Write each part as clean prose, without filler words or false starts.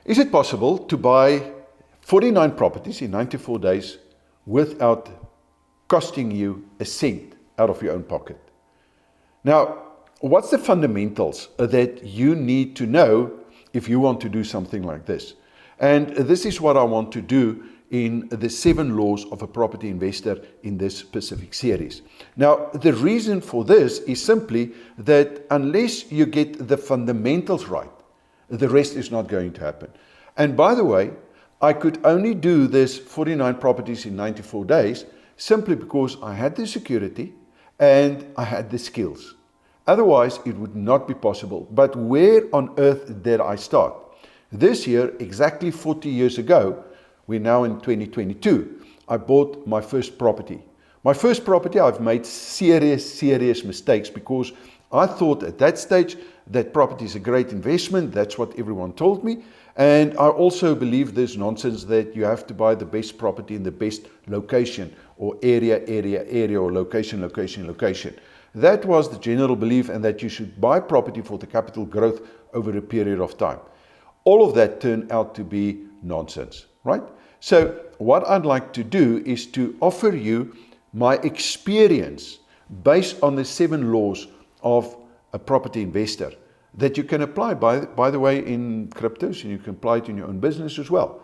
Is it possible to buy 49 properties in 94 days without costing you a cent out of your own pocket? Now, what's the fundamentals that you need to know if you want to do something like this? And this is what I want to do in the 7 laws of a property investor in this specific series. Now, the reason for this is simply that unless you get the fundamentals right, the rest is not going to happen. And by the way, I could only do this 49 properties in 94 days simply because I had the security and I had the skills. Otherwise, it would not be possible. But where on earth did I start? This year, exactly 40 years ago, we're now in 2022, I bought my first property. My first property, I've made serious mistakes because I thought at that stage that property is a great investment. That's what everyone told me. And I also believe this nonsense that you have to buy the best property in the best location or area or location. That was the general belief, and that you should buy property for the capital growth over a period of time. All of that turned out to be nonsense, right? So what I'd like to do is to offer you my experience based on the 7 laws of a property investor that you can apply, by the way, in cryptos, and you can apply it in your own business as well,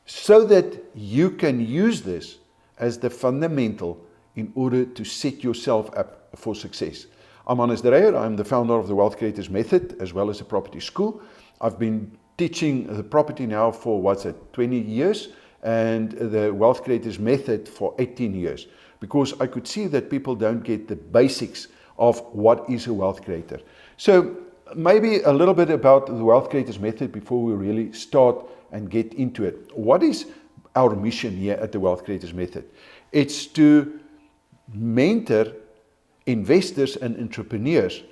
so that you can use this as the fundamental in order to set yourself up for success. I'm Dreyer. I'm the founder of the Wealth Creators Method as well as a property school. I've been teaching the property now for 20 years, and the Wealth Creators Method for 18 years, because I could see that people don't get the basics of what is a wealth creator. So maybe a little bit about the Wealth Creators Method before we really start and get into it. What is our mission here at the Wealth Creators Method? It's to mentor investors and entrepreneurs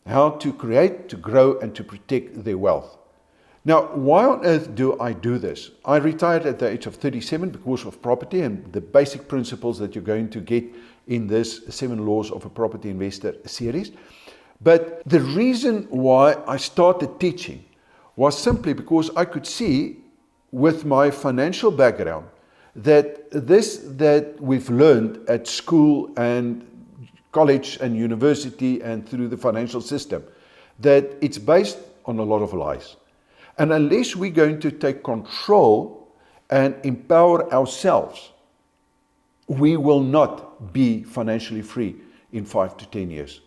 how to create, to grow, and to protect their wealth. Now, why on earth do I do this? I retired at the age of 37 because of property and the basic principles that you're going to get in this 7 laws of a property investor series. But the reason why I started teaching was simply because I could see with my financial background that this that we've learned at school and college and university and through the financial system, that it's based on a lot of lies. And unless we're going to take control and empower ourselves, we will not be financially free in 5 to 10 years.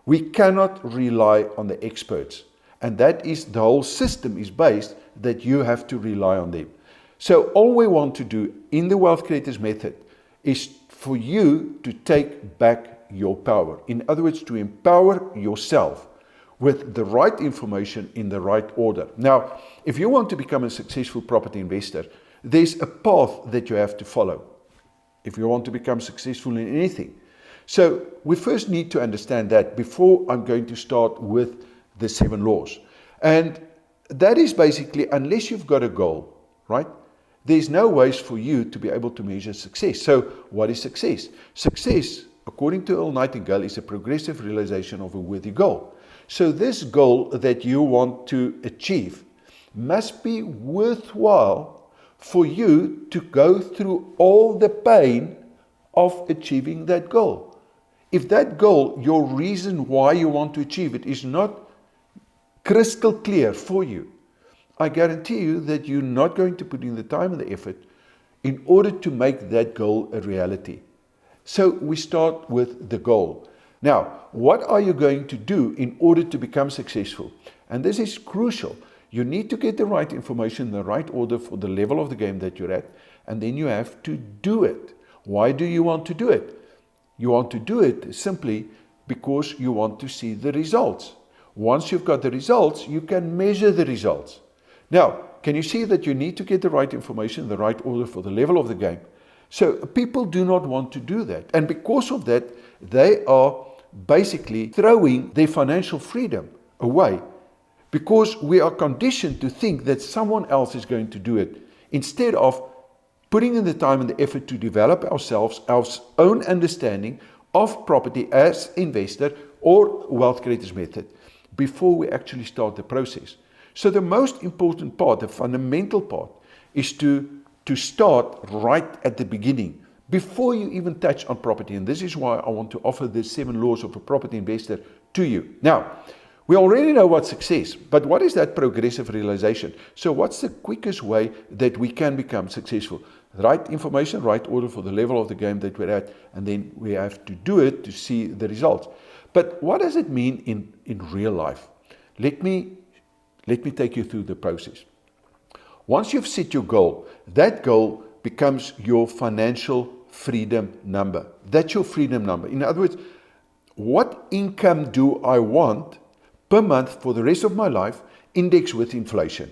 We cannot rely on the experts. And that is, the whole system is based that you have to rely on them. So all we want to do in the Wealth Creators Method is for you to take back your power. In other words, to empower yourself with the right information in the right order. Now, if you want to become a successful property investor, there's a path that you have to follow if you want to become successful in anything. So we first need to understand that before I'm going to start with the 7 laws. And that is basically, unless you've got a goal, right? There's no ways for you to be able to measure success. So what is success? Success, according to Earl Nightingale, is a progressive realization of a worthy goal. So this goal that you want to achieve must be worthwhile for you to go through all the pain of achieving that goal. If that goal, your reason why you want to achieve it, is not crystal clear for you, I guarantee you that you're not going to put in the time and the effort in order to make that goal a reality. So we start with the goal. Now, what are you going to do in order to become successful? And this is crucial. You need to get the right information in the right order for the level of the game that you're at, and then you have to do it. Why do you want to do it? You want to do it simply because you want to see the results. Once you've got the results, you can measure the results. Now, can you see that you need to get the right information in the right order for the level of the game? So people do not want to do that. And because of that, they are basically throwing their financial freedom away, because we are conditioned to think that someone else is going to do it, instead of putting in the time and the effort to develop ourselves, our own understanding of property as investor or Wealth Creators Method before we actually start the process. So the most important part, the fundamental part, is to start right at the beginning, before you even touch on property. And this is why I want to offer the 7 laws of a property investor to you. Now, we already know what's success, but what is that progressive realization? So what's the quickest way that we can become successful? Right information, right order for the level of the game that we're at, and then we have to do it to see the results. But what does it mean in real life? Let me take you through the process. Once you've set your goal, that goal becomes your financial freedom number. That's your freedom number. In other words, what income do I want per month for the rest of my life, indexed with inflation,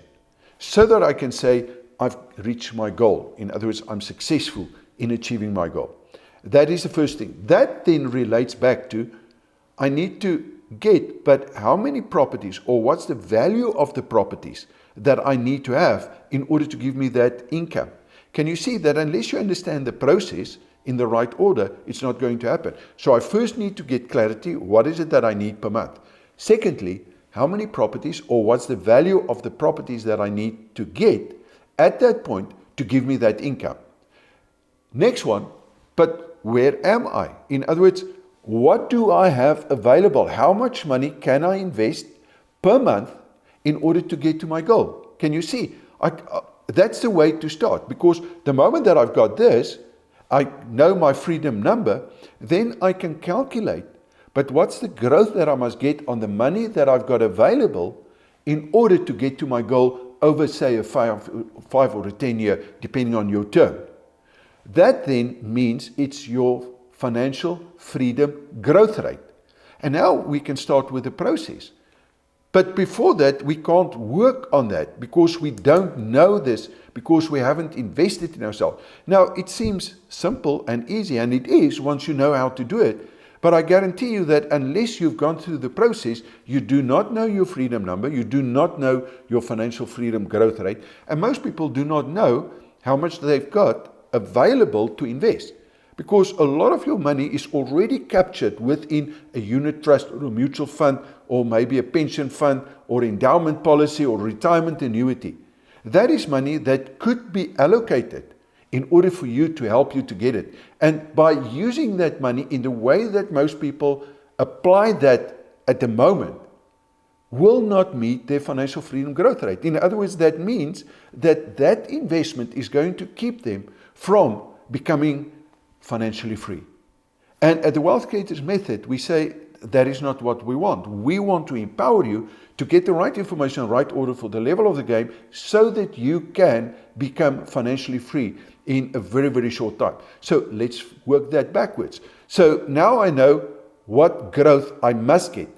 so that I can say I've reached my goal. In other words, I'm successful in achieving my goal. That is the first thing. That then relates back to, I need to get, but how many properties, or what's the value of the properties that I need to have in order to give me that income? Can you see that unless you understand the process in the right order, it's not going to happen? So I first need to get clarity. What is it that I need per month? Secondly, how many properties, or what's the value of the properties that I need to get at that point to give me that income? Next one, but where am I? In other words, what do I have available? How much money can I invest per month in order to get to my goal? Can you see? That's the way to start, because the moment that I've got this, I know my freedom number, then I can calculate, but what's the growth that I must get on the money that I've got available in order to get to my goal over, say, a 5 or a 10 year, depending on your term. That then means it's your financial freedom growth rate. And now we can start with the process. But before that, we can't work on that because we don't know this, because we haven't invested in ourselves. Now, it seems simple and easy, and it is once you know how to do it. But I guarantee you that unless you've gone through the process, you do not know your freedom number, you do not know your financial freedom growth rate, and most people do not know how much they've got available to invest. Because a lot of your money is already captured within a unit trust or a mutual fund, or maybe a pension fund or endowment policy or retirement annuity. That is money that could be allocated in order for you to help you to get it. And by using that money in the way that most people apply that at the moment, will not meet their financial freedom growth rate. In other words, that means that that investment is going to keep them from becoming financially free. And at the Wealth Creators Method, we say that is not what we want. We want to empower you to get the right information, right order for the level of the game, so that you can become financially free in a very, very short time. So let's work that backwards. So now I know what growth I must get.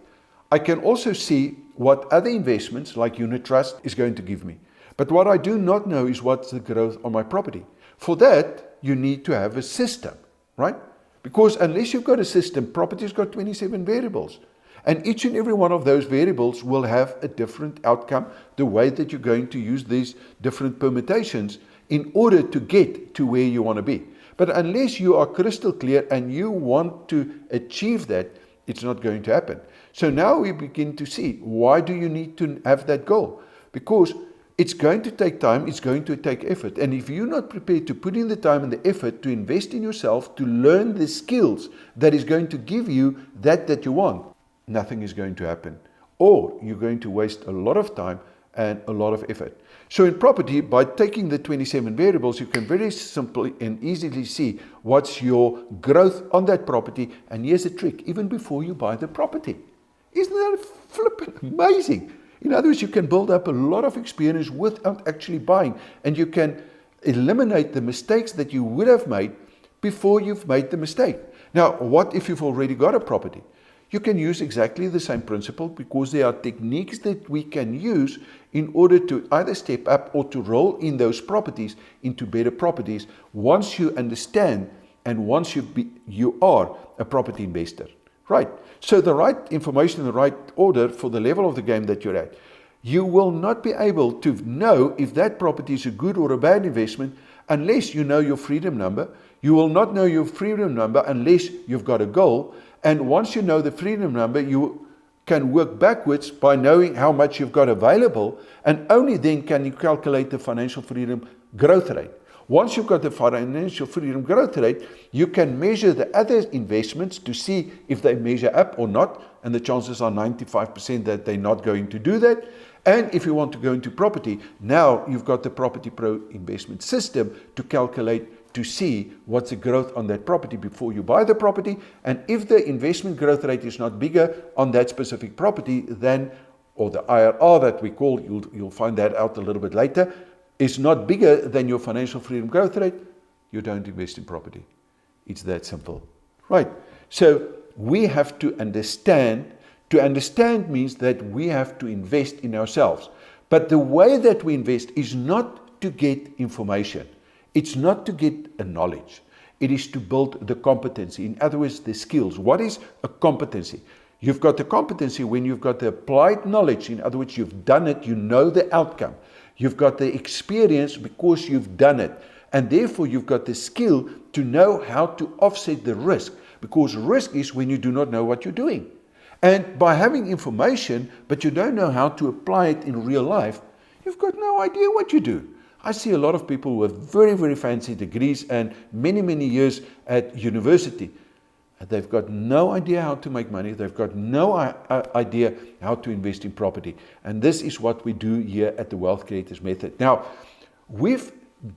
I can also see what other investments like unit trust is going to give me. But what I do not know is what's the growth on my property. For that, you need to have a system, right? Because unless you've got a system, property's got 27 variables. And each and every one of those variables will have a different outcome, the way that you're going to use these different permutations in order to get to where you want to be. But unless you are crystal clear and you want to achieve that, it's not going to happen. So now we begin to see, why do you need to have that goal? Because it's going to take time, it's going to take effort. And if you're not prepared to put in the time and the effort to invest in yourself, to learn the skills that is going to give you that you want, nothing is going to happen. Or you're going to waste a lot of time and a lot of effort. So in property, by taking the 27 variables, you can very simply and easily see what's your growth on that property. And here's the trick, even before you buy the property. Isn't that flippin' amazing? In other words, you can build up a lot of experience without actually buying, and you can eliminate the mistakes that you would have made before you've made the mistake. Now, what if you've already got a property? You can use exactly the same principle, because there are techniques that we can use in order to either step up or to roll in those properties into better properties once you understand and once you are a property investor. Right. So the right information in the right order for the level of the game that you're at. You will not be able to know if that property is a good or a bad investment unless you know your freedom number. You will not know your freedom number unless you've got a goal. And once you know the freedom number, you can work backwards by knowing how much you've got available, and only then can you calculate the financial freedom growth rate. Once you've got the financial freedom growth rate, you can measure the other investments to see if they measure up or not, and the chances are 95% that they're not going to do that. And if you want to go into property, now you've got the Property Pro investment system to calculate, to see what's the growth on that property before you buy the property. And if the investment growth rate is not bigger on that specific property than, or the IRR that we call, you'll find that out a little bit later, is not bigger than your financial freedom growth rate, you don't invest in property. It's that simple. Right. So we have to understand. To understand means that we have to invest in ourselves. But the way that we invest is not to get information. It's not to get a knowledge. It is to build the competency. In other words, the skills. What is a competency? You've got the competency when you've got the applied knowledge. In other words, you've done it, you know the outcome. You've got the experience because you've done it. And therefore, you've got the skill to know how to offset the risk. Because risk is when you do not know what you're doing. And by having information, but you don't know how to apply it in real life, you've got no idea what you do. I see a lot of people with very, very fancy degrees and many, many years at university. They've got no idea how to make money. They've got no idea how to invest in property. And this is what we do here at the Wealth Creators Method. Now, we've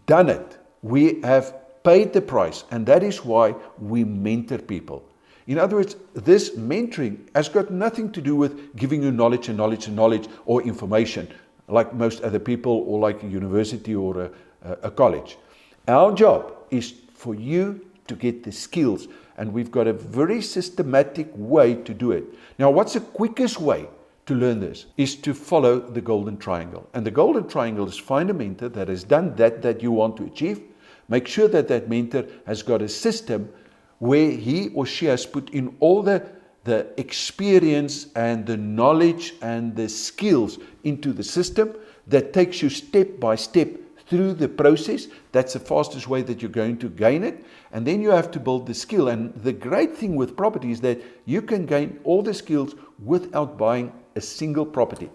done it. We have paid the price. And that is why we mentor people. In other words, this mentoring has got nothing to do with giving you knowledge and knowledge and knowledge or information like most other people or like a university or a college. Our job is for you to get the skills, and we've got a very systematic way to do it. Now, what's the quickest way to learn this is to follow the golden triangle. And the golden triangle is find a mentor that has done that you want to achieve. Make sure that that mentor has got a system where he or she has put in all the experience and the knowledge and the skills into the system that takes you step by step through the process. That's the fastest way that you're going to gain it. And then you have to build the skill. And the great thing with property is that you can gain all the skills without buying a single property.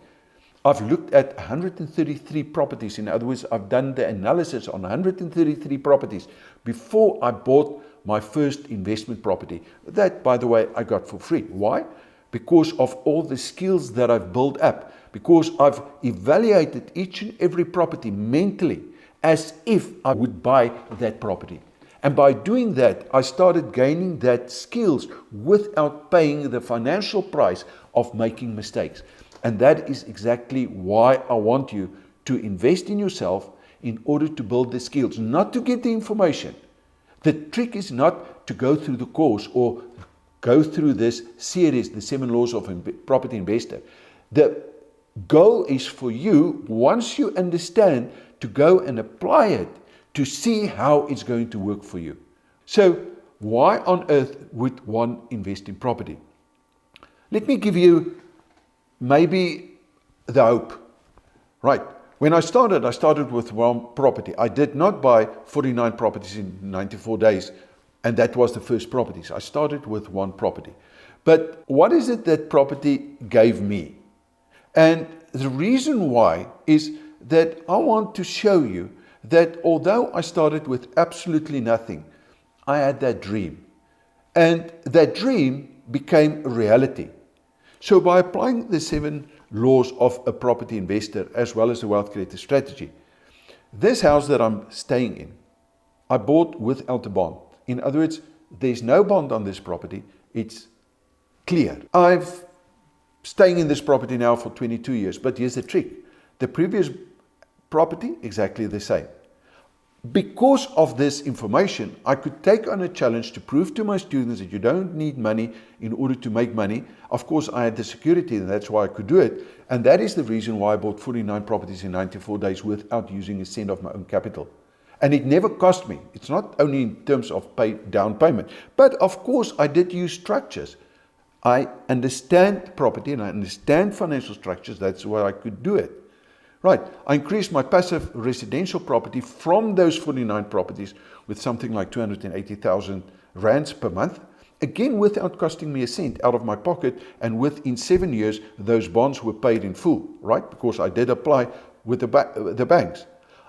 I've looked at 133 properties. In other words, I've done the analysis on 133 properties before I bought my first investment property. That, by the way, I got for free. Why? Because of all the skills that I've built up. Because I've evaluated each and every property mentally as if I would buy that property. And by doing that, I started gaining that skills without paying the financial price of making mistakes. And that is exactly why I want you to invest in yourself in order to build the skills, not to get the information. The trick is not to go through the course or go through this series, the 7 Laws of a Property Investor. The goal is for you, once you understand, to go and apply it to see how it's going to work for you. So, why on earth would one invest in property? Let me give you maybe the hope. Right. When I started with one property. I did not buy 49 properties in 94 days, and that was the first properties. I started with one property. But what is it that property gave me? And the reason why is that I want to show you that although I started with absolutely nothing, I had that dream. And that dream became a reality. So by applying the 7 laws of a property investor as well as the wealth creator strategy, this house that I'm staying in, I bought without a bond. In other words, there's no bond on this property. It's clear. I've staying in this property now for 22 years, but here's the trick. The previous property, exactly the same. Because of this information, I could take on a challenge to prove to my students that you don't need money in order to make money. Of course, I had the security, and that's why I could do it. And that is the reason why I bought 49 properties in 94 days without using a cent of my own capital. And it never cost me. It's not only in terms of down payment. But of course, I did use structures. I understand property and I understand financial structures. That's why I could do it. Right, I increased my passive residential property from those 49 properties with something like 280,000 rands per month. again without costing me a cent out of my pocket, and within 7 years those bonds were paid in full, right? Because I did apply with the banks.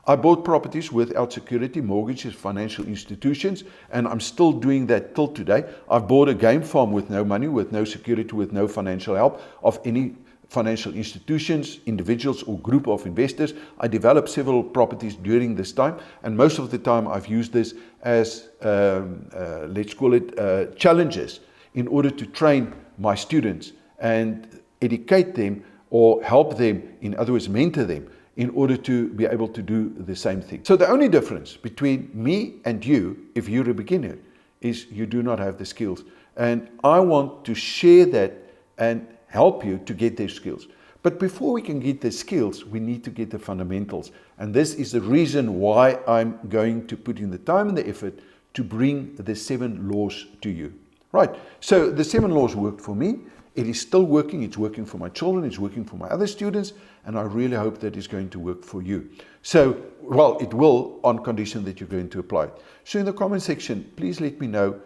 I bought properties without security, mortgages, financial institutions, and I'm still doing that till today. I've bought a game farm with no money, with no security, with no financial help of any financial institutions, individuals, or group of investors. I developed several properties during this time, and most of the time I've used this as, let's call it, challenges in order to train my students and educate them or help them, in other words, mentor them, in order to be able to do the same thing. So the only difference between me and you, if you're a beginner, is you do not have the skills. And I want to share that and help you to get those skills. But before we can get the skills, we need to get the fundamentals. And this is the reason why I'm going to put in the time and the effort to bring the 7 laws to you. Right, so the 7 laws worked for me. It is still working. It's working for my children. It's working for my other students. And I really hope that it's going to work for you. So, well, it will, on condition that you're going to apply it. So in the comment section, please let me know,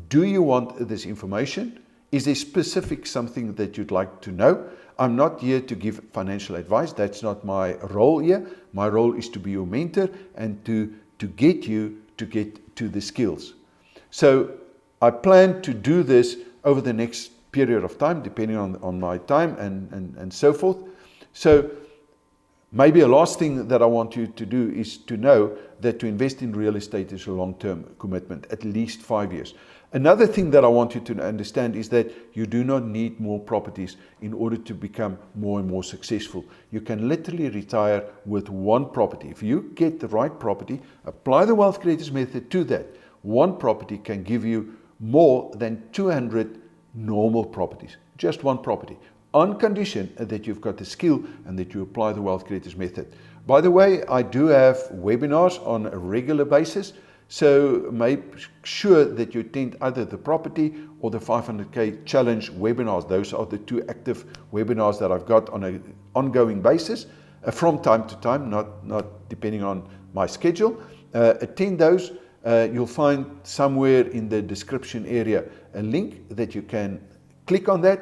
do you want this information? Is there specific something that you'd like to know? I'm not here to give financial advice. That's not my role here. My role is to be your mentor and to get you to get to the skills. So I plan to do this over the next period of time, depending on my time and so forth. So maybe a last thing that I want you to do is to know that to invest in real estate is a long-term commitment, at least 5 years. Another thing that I want you to understand is that you do not need more properties in order to become more and more successful. You can literally retire with one property. If you get the right property, apply the wealth creators method to that, one property can give you more than 200 normal properties, just one property, on condition that you've got the skill and that you apply the wealth creators method. By the way, I do have webinars on a regular basis, so make sure that you attend either the property or the 500K challenge webinars. Those are the 2 active webinars that I've got on an ongoing basis from time to time, not depending on my schedule. Attend those. You'll find somewhere in the description area a link that you can click on that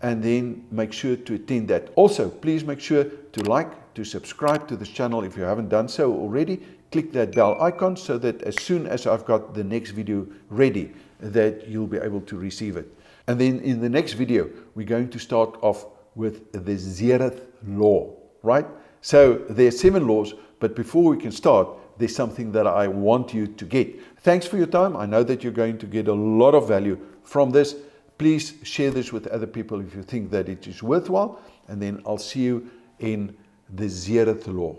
and then make sure to attend that. Also, please make sure to like, to subscribe to this channel if you haven't done so already. Click that bell icon so that as soon as I've got the next video ready, that you'll be able to receive it. And then in the next video, we're going to start off with the 0th law, right? So there are 7 laws, but before we can start, there's something that I want you to get. Thanks for your time. I know that you're going to get a lot of value from this. Please share this with other people if you think that it is worthwhile. And then I'll see you in the 0th law.